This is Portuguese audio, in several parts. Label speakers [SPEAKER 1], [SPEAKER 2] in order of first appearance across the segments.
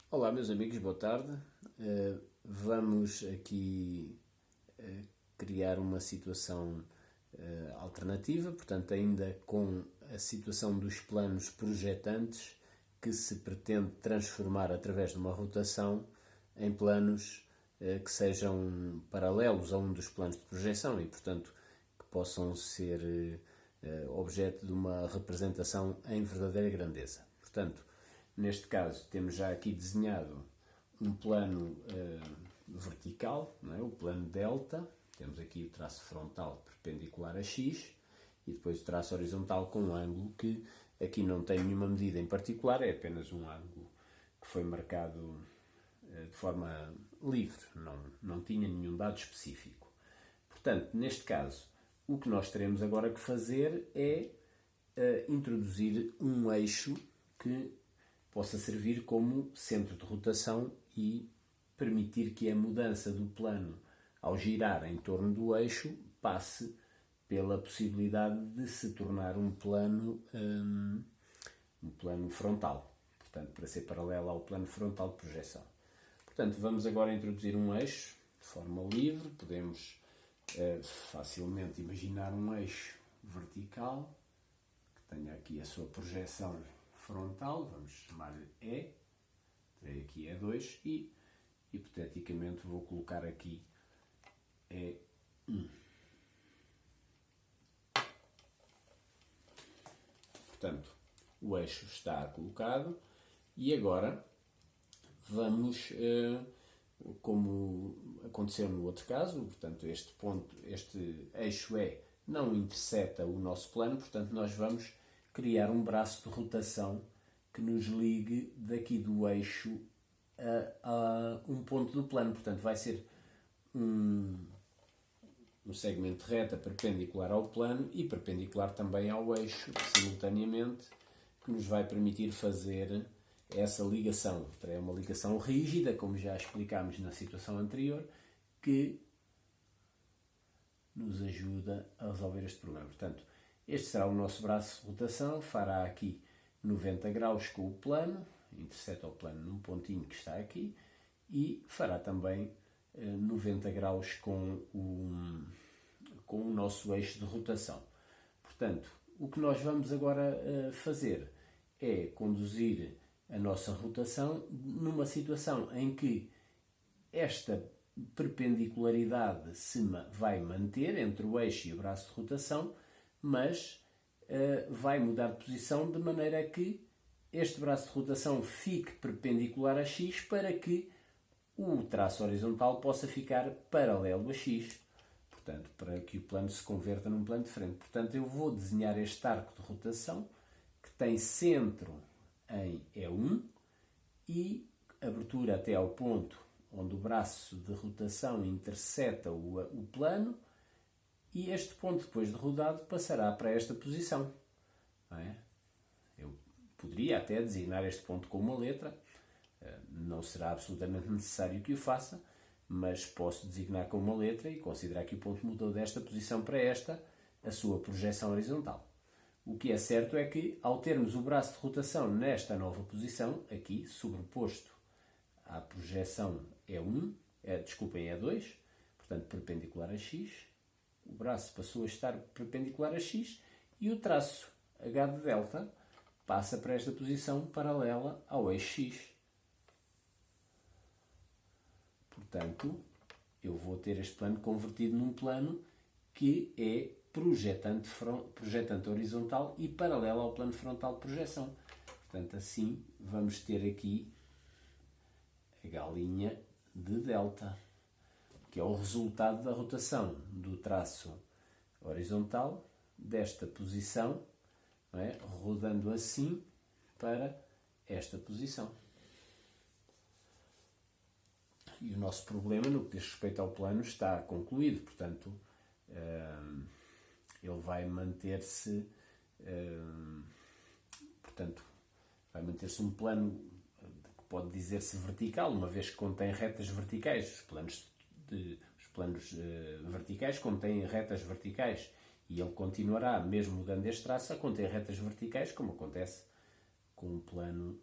[SPEAKER 1] Olá, meus amigos, boa tarde. Vamos aqui criar uma situação alternativa, portanto, ainda com a situação dos planos projetantes que se pretende transformar através de uma rotação em planos que sejam paralelos a um dos planos de projeção e, portanto, que possam ser objeto de uma representação em verdadeira grandeza. Portanto, neste caso, temos já aqui desenhado um plano vertical, não é? O plano delta. Temos aqui o traço frontal perpendicular a x e depois o traço horizontal com um ângulo que aqui não tem nenhuma medida em particular, é apenas um ângulo que foi marcado de forma livre, não tinha nenhum dado específico. Portanto, neste caso, o que nós teremos agora que fazer é introduzir um eixo que possa servir como centro de rotação e permitir que a mudança do plano ao girar em torno do eixo passe pela possibilidade de se tornar um plano frontal, portanto, para ser paralelo ao plano frontal de projeção. Portanto, vamos agora introduzir um eixo de forma livre. Podemos facilmente imaginar um eixo vertical que tenha aqui a sua projeção frontal, vamos chamar-lhe E, terei aqui E2 e, hipoteticamente, vou colocar aqui E1. Portanto, o eixo está colocado e agora vamos, como aconteceu no outro caso, portanto, este eixo E não interseta o nosso plano, portanto, nós vamos criar um braço de rotação que nos ligue daqui do eixo a um ponto do plano. Portanto, vai ser um segmento de reta perpendicular ao plano e perpendicular também ao eixo, simultaneamente, que nos vai permitir fazer essa ligação. É uma ligação rígida, como já explicámos na situação anterior, que nos ajuda a resolver este problema. Portanto, este será o nosso braço de rotação, fará aqui 90 graus com o plano, interseta o plano num pontinho que está aqui, e fará também 90 graus com o nosso eixo de rotação. Portanto, o que nós vamos agora fazer é conduzir a nossa rotação numa situação em que esta perpendicularidade se vai manter entre o eixo e o braço de rotação, mas vai mudar de posição de maneira que este braço de rotação fique perpendicular a x para que o traço horizontal possa ficar paralelo a x, portanto, para que o plano se converta num plano de frente. Portanto, eu vou desenhar este arco de rotação que tem centro em E1 e abertura até ao ponto onde o braço de rotação interseta o plano, e este ponto, depois de rodado, passará para esta posição. Não é? Eu poderia até designar este ponto com uma letra, não será absolutamente necessário que o faça, mas posso designar com uma letra e considerar que o ponto mudou desta posição para esta, a sua projeção horizontal. O que é certo é que, ao termos o braço de rotação nesta nova posição, aqui, sobreposto à projeção E2, portanto, perpendicular a x, o braço passou a estar perpendicular a x e o traço h de delta passa para esta posição paralela ao eixo x. Portanto, eu vou ter este plano convertido num plano que é projetante horizontal e paralelo ao plano frontal de projeção. Portanto, assim vamos ter aqui a galinha de delta, que é o resultado da rotação do traço horizontal desta posição, não é? Rodando assim para esta posição. E o nosso problema, no que diz respeito ao plano, está concluído. Portanto, ele vai manter-se, um plano que pode dizer-se vertical, uma vez que contém retas verticais. Os planos verticais contêm retas verticais e ele continuará, mesmo mudando este traço, a conter retas verticais, como acontece com um plano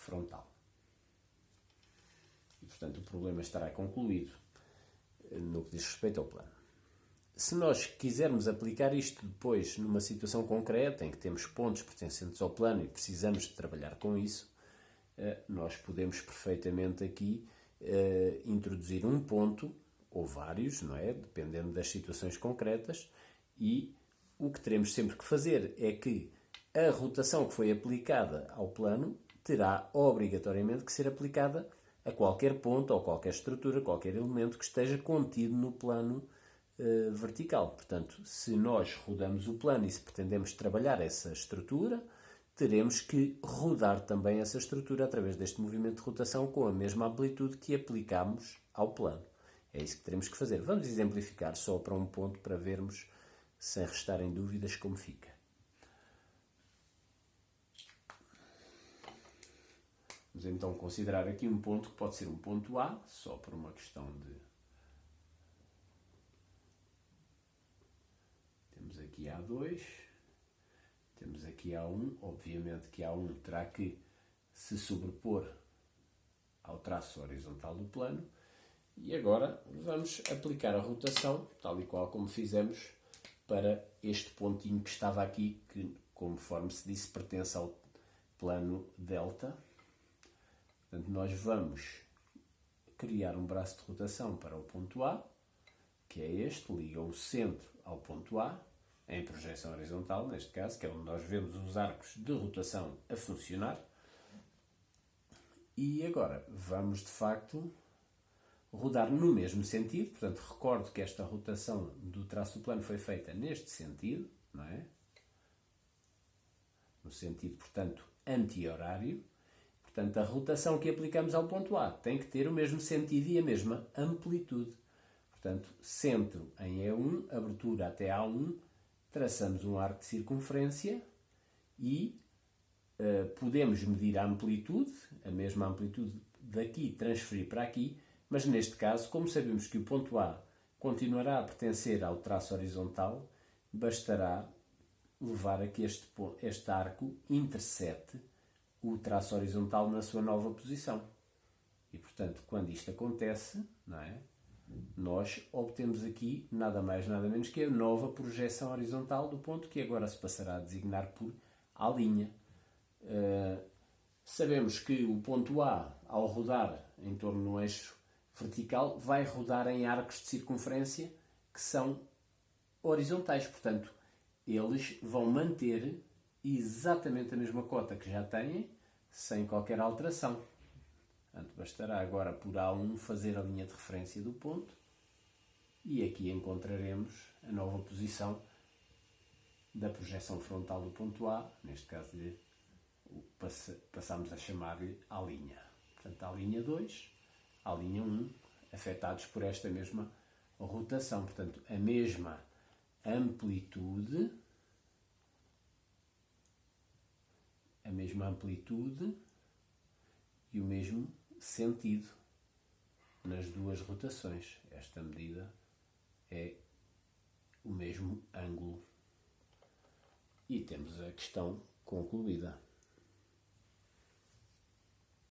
[SPEAKER 1] frontal. E, portanto, o problema estará concluído no que diz respeito ao plano. Se nós quisermos aplicar isto depois numa situação concreta, em que temos pontos pertencentes ao plano e precisamos de trabalhar com isso, nós podemos perfeitamente aqui introduzir um ponto, ou vários, não é? Dependendo das situações concretas, e o que teremos sempre que fazer é que a rotação que foi aplicada ao plano terá obrigatoriamente que ser aplicada a qualquer ponto ou qualquer estrutura, qualquer elemento que esteja contido no plano vertical. Portanto, se nós rodamos o plano e se pretendemos trabalhar essa estrutura, teremos que rodar também essa estrutura através deste movimento de rotação com a mesma amplitude que aplicamos ao plano. É isso que teremos que fazer. Vamos exemplificar só para um ponto para vermos, sem restarem dúvidas, como fica. Vamos então considerar aqui um ponto que pode ser um ponto A, só por uma questão de... Temos aqui A2, temos aqui A1, obviamente que A1 terá que se sobrepor ao traço horizontal do plano, e agora vamos aplicar a rotação, tal e qual como fizemos para este pontinho que estava aqui, que, conforme se disse, pertence ao plano delta. Portanto, nós vamos criar um braço de rotação para o ponto A, que é este, liga o centro ao ponto A, em projeção horizontal, neste caso, que é onde nós vemos os arcos de rotação a funcionar. E agora vamos, de facto, rodar no mesmo sentido. Portanto, recordo que esta rotação do traço do plano foi feita neste sentido, não é? No sentido, portanto, anti-horário. Portanto, a rotação que aplicamos ao ponto A tem que ter o mesmo sentido e a mesma amplitude. Portanto, centro em E1, abertura até A1, traçamos um arco de circunferência e podemos medir a amplitude, a mesma amplitude daqui, transferir para aqui, mas neste caso, como sabemos que o ponto A continuará a pertencer ao traço horizontal, bastará levar a que este arco intercepte o traço horizontal na sua nova posição. E, portanto, quando isto acontece, não é? Nós obtemos aqui nada mais, nada menos que a nova projeção horizontal do ponto, que agora se passará a designar por A'. Sabemos que o ponto A, ao rodar em torno do eixo vertical, vai rodar em arcos de circunferência que são horizontais. Portanto, eles vão manter exatamente a mesma cota que já têm, sem qualquer alteração. Portanto, bastará agora por A1 fazer a linha de referência do ponto e aqui encontraremos a nova posição da projeção frontal do ponto A, neste caso passamos a chamar-lhe A'. Portanto, A'2, A'1, afetados por esta mesma rotação. Portanto, a mesma amplitude e o mesmo sentido nas duas rotações. Esta medida é o mesmo ângulo. E temos a questão concluída.